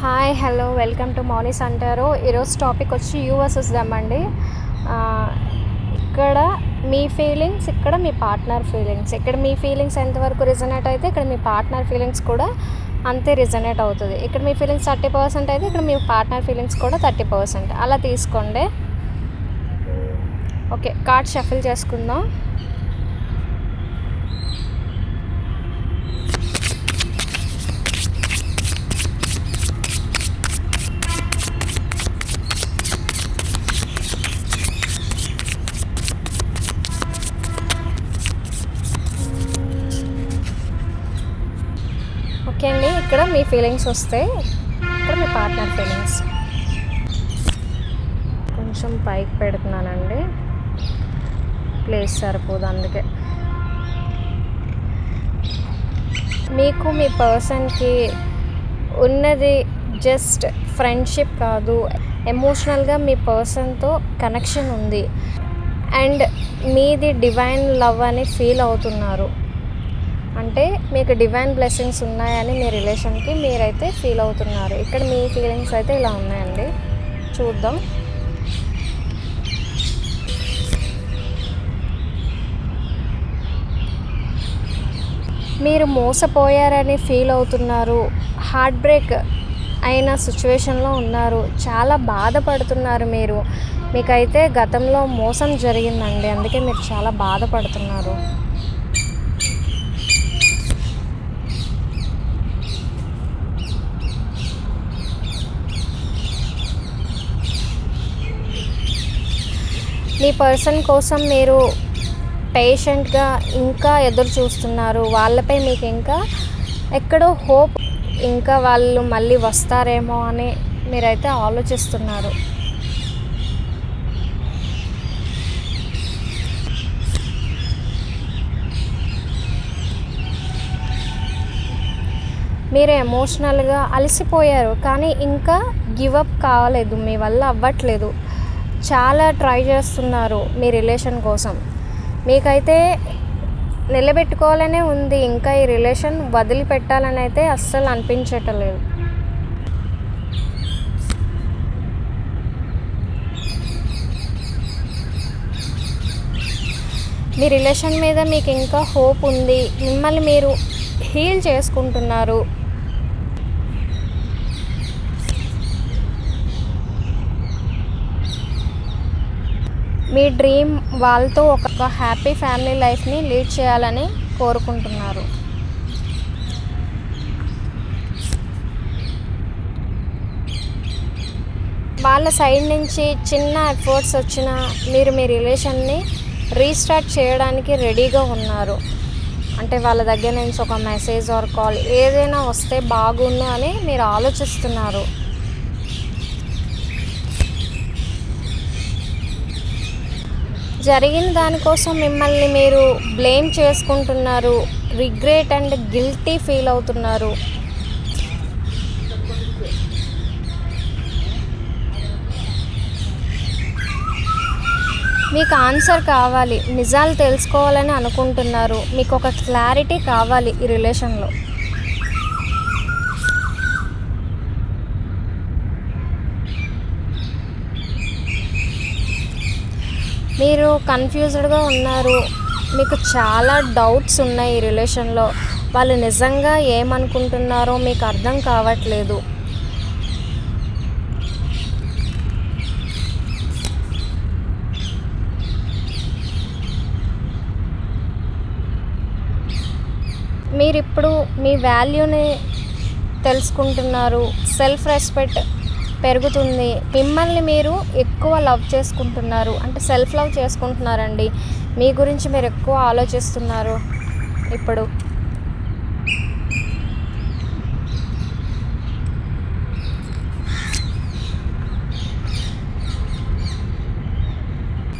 Hi hello welcome to మౌనిస్ అంటారు. ఈరోజు topic వచ్చి యూ వర్సెస్ దెమ్ అండి. ఇక్కడ మీ ఫీలింగ్స్, ఇక్కడ మీ పార్ట్నర్ ఫీలింగ్స్. ఇక్కడ మీ ఫీలింగ్స్ ఎంతవరకు రిజనేట్ అయితే ఇక్కడ మీ పార్ట్నర్ ఫీలింగ్స్ కూడా అంతే రిజనేట్ అవుతుంది. ఇక్కడ మీ ఫీలింగ్స్ 30% అయితే ఇక్కడ మీ పార్ట్నర్ ఫీలింగ్స్ కూడా 30%. అలా తీసుకోండి. ఓకే, కార్డ్ షఫిల్ చేసుకుందాం. ఓకే అండి, ఇక్కడ మీ ఫీలింగ్స్ వస్తాయి, ఇక్కడ మీ పార్ట్నర్ ఫీలింగ్స్. కొంచెం పైకి పెడుతున్నానండి, ప్లేస్ సరిపోదు అందుకే. మీకు మీ పర్సన్కి ఉన్నది జస్ట్ ఫ్రెండ్షిప్ కాదు, ఎమోషనల్గా మీ పర్సన్తో కనెక్షన్ ఉంది అండ్ మీది డివైన్ లవ్ అని ఫీల్ అవుతున్నారు. అంటే మీకు డివైన్ బ్లెస్సింగ్స్ ఉన్నాయని మీ రిలేషన్కి మీరైతే ఫీల్ అవుతున్నారు. ఇక్కడ మీ ఫీలింగ్స్ అయితే ఇలా ఉన్నాయండి, చూద్దాం. మీరు మోసపోయారని ఫీల్ అవుతున్నారు, హార్ట్ బ్రేక్ అయిన సిచ్యువేషన్లో ఉన్నారు, చాలా బాధపడుతున్నారు. మీకైతే గతంలో మోసం జరిగిందండి, అందుకే మీరు చాలా బాధపడుతున్నారు. మీ పర్సన్ కోసం మీరు పేషెంట్గా ఇంకా ఎదురు చూస్తున్నారు. వాళ్ళపై మీకు ఇంకా ఎక్కడో హోప్, ఇంకా వాళ్ళు మళ్ళీ వస్తారేమో అని మీరైతే ఆలోచిస్తున్నారు. మీరు ఎమోషనల్గా అలసిపోయారు, కానీ ఇంకా గివప్ కావలేదు, మీ వల్ల అవ్వట్లేదు. చాలా ట్రై చేస్తున్నారు మీ రిలేషన్ కోసం. మీకైతే నిలబెట్టుకోవాలనే ఉంది, ఇంకా ఈ రిలేషన్ వదిలిపెట్టాలని అయితే అస్సలు అనిపించట్లేదు. మీ రిలేషన్ మీద మీకు ఇంకా హోప్ ఉంది, మిమ్మల్ని మీరు హీల్ చేసుకుంటున్నారు. మీ డ్రీమ్ వాళ్ళతో ఒక హ్యాపీ ఫ్యామిలీ లైఫ్ని లీడ్ చేయాలని కోరుకుంటున్నారు. వాళ్ళ సైడ్ నుంచి చిన్న ఎఫర్ట్స్ వచ్చినా మీరు మీ రిలేషన్ని రీస్టార్ట్ చేయడానికి రెడీగా ఉన్నారు. అంటే వాళ్ళ దగ్గర నుంచి ఒక మెసేజ్ ఆర్ కాల్ ఏదైనా వస్తే బాగుండు అని మీరు ఆలోచిస్తున్నారు. జరిగిన దానికోసం మిమ్మల్ని మీరు బ్లేమ్ చేసుకుంటున్నారు, రిగ్రెట్ అండ్ గిల్టీ ఫీల్ అవుతున్నారు. మీకు ఆన్సర్ కావాలి, నిజాలు తెలుసుకోవాలని అనుకుంటున్నారు, మీకు ఒక క్లారిటీ కావాలి ఈ రిలేషన్లో. మీరు కన్ఫ్యూజ్డ్గా ఉన్నారు, మీకు చాలా డౌట్స్ ఉన్నాయి ఈ రిలేషన్లో. వాళ్ళు నిజంగా ఏమనుకుంటున్నారో మీకు అర్థం కావట్లేదు. మీరిప్పుడు మీ వాల్యూని తెలుసుకుంటున్నారు, సెల్ఫ్ రెస్పెక్ట్ పెరుగుతుంది, మిమ్మల్ని మీరు ఎక్కువ లవ్ చేసుకుంటున్నారు, అంటే సెల్ఫ్ లవ్ చేసుకుంటున్నారండి. మీ గురించి మీరు ఎక్కువ ఆలోచిస్తున్నారు. ఇప్పుడు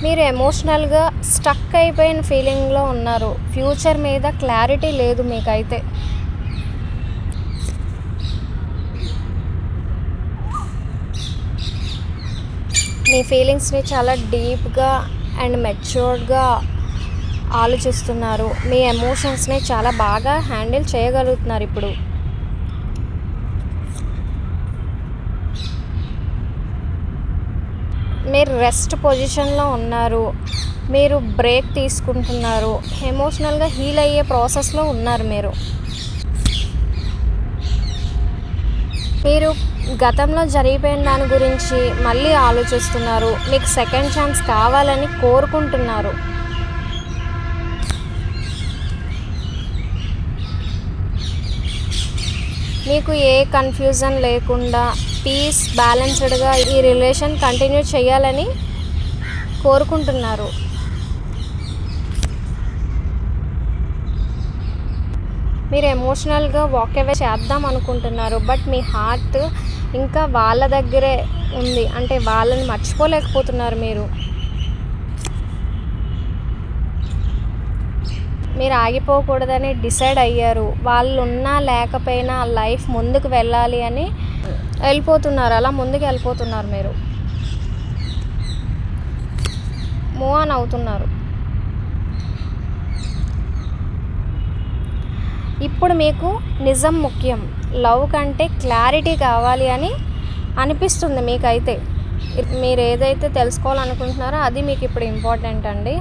మీరు ఎమోషనల్గా స్టక్ అయిపోయిన ఫీలింగ్లో ఉన్నారు. ఫ్యూచర్ మీద క్లారిటీ లేదు మీకైతే. మీ ఫీలింగ్స్ని చాలా డీప్గా అండ్ మెచ్యూర్డ్గా ఆలోచిస్తున్నారు. మీ ఎమోషన్స్ని చాలా బాగా హ్యాండిల్ చేయగలుగుతున్నారు ఇప్పుడు. మీరు రెస్ట్ పొజిషన్లో ఉన్నారు, మీరు బ్రేక్ తీసుకుంటున్నారు, ఎమోషనల్గా హీల్ అయ్యే ప్రాసెస్లో ఉన్నారు. మీరు గతంలో జరిగిపోయిన దాని గురించి మళ్ళీ ఆలోచిస్తున్నారు, మీకు సెకండ్ ఛాన్స్ కావాలని కోరుకుంటున్నారు. మీకు ఏ కన్ఫ్యూజన్ లేకుండా పీస్ బ్యాలెన్స్డ్గా ఈ రిలేషన్ కంటిన్యూ చేయాలని కోరుకుంటున్నారు. మీరు ఎమోషనల్గా వాక్ అవే చేద్దాం అనుకుంటున్నారు, బట్ మీ హార్ట్ ఇంకా వాళ్ళ దగ్గరే ఉంది. అంటే వాళ్ళని మర్చిపోలేకపోతున్నారు. మీరు ఆగిపోకూడదని డిసైడ్ అయ్యారు. వాళ్ళు ఉన్నా లేకపోయినా లైఫ్ ముందుకు వెళ్ళాలి అని వెళ్ళిపోతున్నారు. అలా ముందుకు వెళ్ళిపోతున్నారు. మీరు మూవ్ ఆన్ అవుతున్నారు. ఇప్పుడు మీకు నిజం ముఖ్యం, లవ్ కంటే క్లారిటీ కావాలి అని అనిపిస్తుంది మీకైతే. మీరు ఏదైతే తెలుసుకోవాలనుకుంటున్నారో అది మీకు ఇప్పుడు ఇంపార్టెంట్ అండి.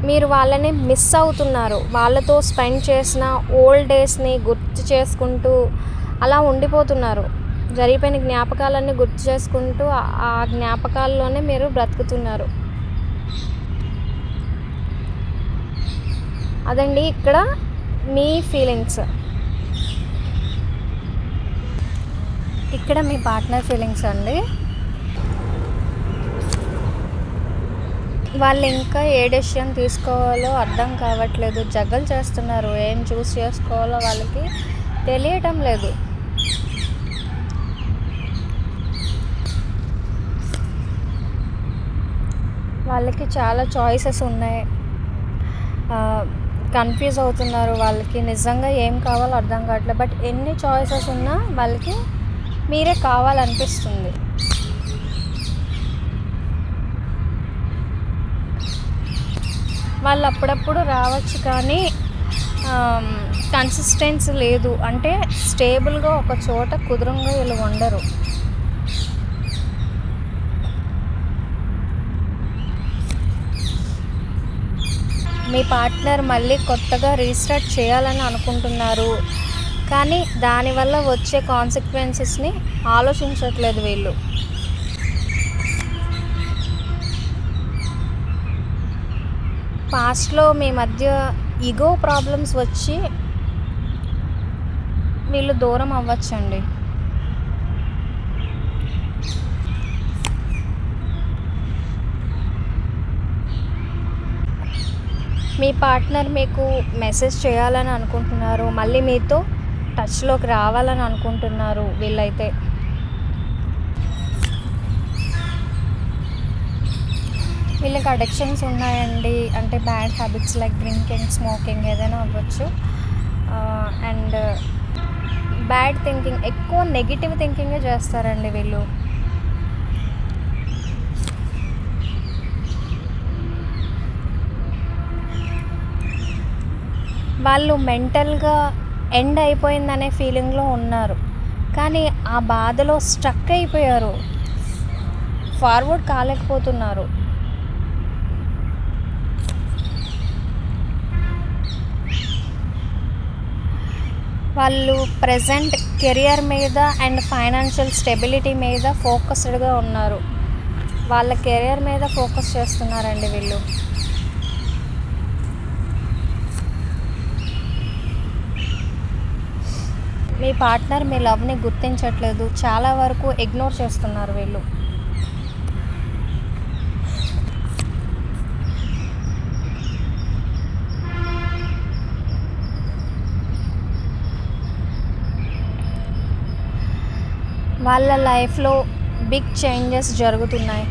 మీరు వాళ్ళని మిస్ అవుతున్నారు. వాళ్ళతో స్పెండ్ చేసిన ఓల్డ్ డేస్ని గుర్తు చేసుకుంటూ అలా ఉండిపోతున్నారు. జరిగిపోయిన జ్ఞాపకాలన్నీ గుర్తు చేసుకుంటూ ఆ జ్ఞాపకాల్లోనే మీరు బ్రతుకుతున్నారు. అదండి ఇక్కడ మీ ఫీలింగ్స్. ఇక్కడ మీ పార్ట్నర్ ఫీలింగ్స్ అండి. వాళ్ళు ఇంకా ఏ డెసిషన్ తీసుకోవాలో అర్థం కావట్లేదు, జగల్ చేస్తున్నారు. ఏం చూస్ చేసుకోవాలో వాళ్ళకి తెలియటం లేదు. వాళ్ళకి చాలా చాయిసెస్ ఉన్నాయి, కన్ఫ్యూజ్ అవుతున్నారు. వాళ్ళకి నిజంగా ఏం కావాలో అర్థం కావట్లేదు. బట్ ఎన్ని చాయిసెస్ ఉన్నా వాళ్ళకి మీరే కావాలనిపిస్తుంది. వాళ్ళు అప్పుడప్పుడు రావచ్చు, కానీ కన్సిస్టెన్సీ లేదు. అంటే స్టేబుల్గా ఒక చోట కుదురంగా వీళ్ళు ఉండరు. మీ పార్ట్నర్ మళ్ళీ కొత్తగా రీస్టార్ట్ చేయాలని అనుకుంటున్నారు, కానీ దానివల్ల వచ్చే కాన్సిక్వెన్సెస్ని ఆలోచించట్లేదు వీళ్ళు. పాస్ట్లో మీ మధ్య ఈగో ప్రాబ్లమ్స్ వచ్చి వీళ్ళు దూరం అవ్వచ్చండి. మీ పార్ట్నర్ మీకు మెసేజ్ చేయాలని అనుకుంటున్నారు, మళ్ళీ మీతో టచ్లోకి రావాలని అనుకుంటున్నారు వీళ్ళైతే. వీళ్ళకి అడిక్షన్స్ ఉన్నాయండి. అంటే bad habits like drinking, smoking ఏదైనా అవ్వచ్చు. అండ్ బ్యాడ్ థింకింగ్, ఎక్కువ నెగిటివ్ థింకింగే చేస్తారండి వీళ్ళు. వాళ్ళు మెంటల్గా ఎండ్ అయిపోయిందనే ఫీలింగ్లో ఉన్నారు, కానీ ఆ బాధలో స్ట్రక్ అయిపోయారు, ఫార్వర్డ్ కాలేకపోతున్నారు. వాళ్ళు ప్రజెంట్ కెరియర్ మీద అండ్ ఫైనాన్షియల్ స్టెబిలిటీ మీద ఫోకస్డ్గా ఉన్నారు. వాళ్ళ కెరియర్ మీద ఫోకస్ చేస్తున్నారండి వీళ్ళు. మీ పార్ట్నర్ మీ లవ్ని గుర్తించట్లేదు, చాలా వరకు ఇగ్నోర్ చేస్తున్నారు వీళ్ళు. వాళ్ళ లైఫ్లో బిగ్ చేంజెస్ జరుగుతున్నాయి.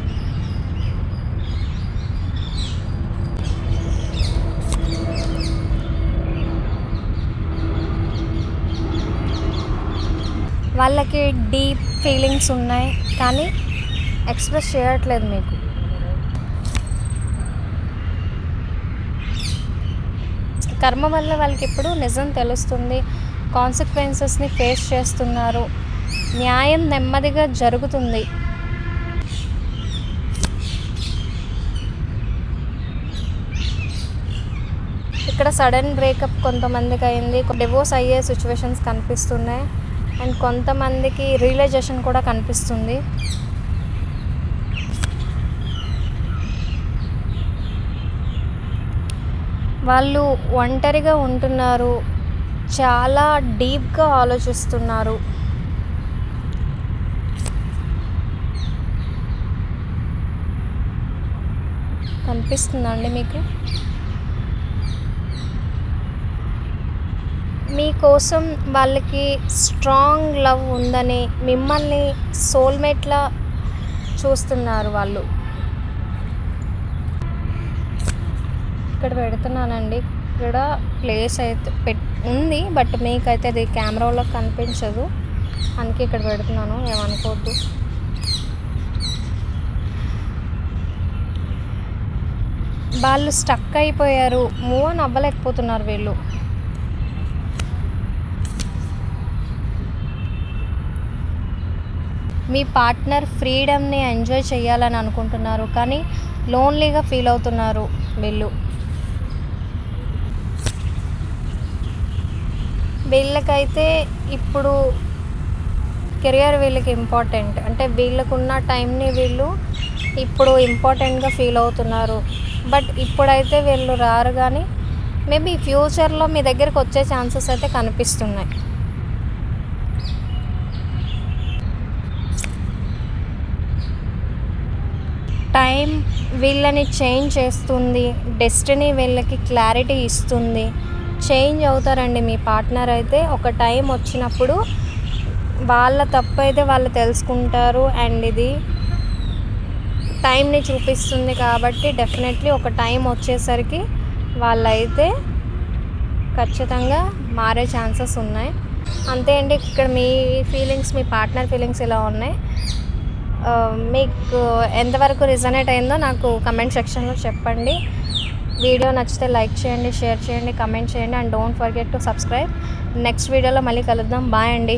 వాళ్ళకి డీప్ ఫీలింగ్స్ ఉన్నాయి, కానీ ఎక్స్ప్రెస్ చేయట్లేదు మీకు. కర్మ వల్ల వాళ్ళకి ఇప్పుడు నిజం తెలుస్తుంది. కాన్సిక్వెన్సెస్ని ఫేస్ చేస్తున్నారు. న్యాయం నెమ్మదిగా జరుగుతుంది. ఇక్కడ సడన్ బ్రేకప్ కొంతమందికి అయింది, డివోర్స్ అయ్యే సిచ్యువేషన్స్ కనిపిస్తున్నాయి, అండ్ కొంతమందికి రియలైజేషన్ కూడా కనిపిస్తుంది. వాళ్ళు ఒంటరిగా ఉంటున్నారు, చాలా డీప్గా ఆలోచిస్తున్నారు. కనిపిస్తుందండి మీకు? మీకోసం వాళ్ళకి స్ట్రాంగ్ లవ్ ఉందని, మిమ్మల్ని సోల్మేట్లా చూస్తున్నారు వాళ్ళు. ఇక్కడ పెడుతున్నానండి, ఇక్కడ ప్లేస్ అయితే ఉంది, బట్ మీకైతే అది కెమెరాలో కనిపించదు, అందుకే ఇక్కడ పెడుతున్నాను, ఏమనుకోవద్దు. వాళ్ళు స్టక్ అయిపోయారు, మూవ్ ఆన్ అవ్వలేకపోతున్నారు వీళ్ళు. మీ పార్ట్నర్ ఫ్రీడమ్ని ఎంజాయ్ చేయాలని అనుకుంటున్నారు, కానీ లోన్లీగా ఫీల్ అవుతున్నారు వీళ్ళు. వీళ్ళకైతే ఇప్పుడు కెరియర్ వీళ్ళకి ఇంపార్టెంట్, అంటే వీళ్ళకున్న టైంని వీళ్ళు ఇప్పుడు ఇంపార్టెంట్గా ఫీల్ అవుతున్నారు. బట్ ఇప్పుడైతే వీళ్ళు రారు, కానీ మేబీ ఫ్యూచర్లో మీ దగ్గరికి వచ్చే ఛాన్సెస్ అయితే కనిపిస్తున్నాయి. టైం వీళ్ళని చేంజ్ చేస్తుంది, డెస్టినీ వీళ్ళకి క్లారిటీ ఇస్తుంది. చేంజ్ అవుతారండి మీ పార్ట్నర్ అయితే. ఒక టైం వచ్చినప్పుడు వాళ్ళ తప్పు అయితే వాళ్ళు తెలుసుకుంటారు, అండ్ ఇది టైంని చూపిస్తుంది కాబట్టి డెఫినెట్లీ ఒక టైం వచ్చేసరికి వాళ్ళైతే ఖచ్చితంగా మారే ఛాన్సెస్ ఉన్నాయి. అంతే అండి, ఇక్కడ మీ ఫీలింగ్స్, మీ పార్ట్నర్ ఫీలింగ్స్ ఇలా ఉన్నాయి. మీకు ఎంతవరకు రిజనేట్ అయిందో నాకు కమెంట్ సెక్షన్లో చెప్పండి. వీడియో నచ్చితే లైక్ చేయండి, షేర్ చేయండి, కమెంట్ చేయండి, and don't forget to subscribe. Next వీడియోలో మళ్ళీ కలుద్దాం. బాయ్ అండి.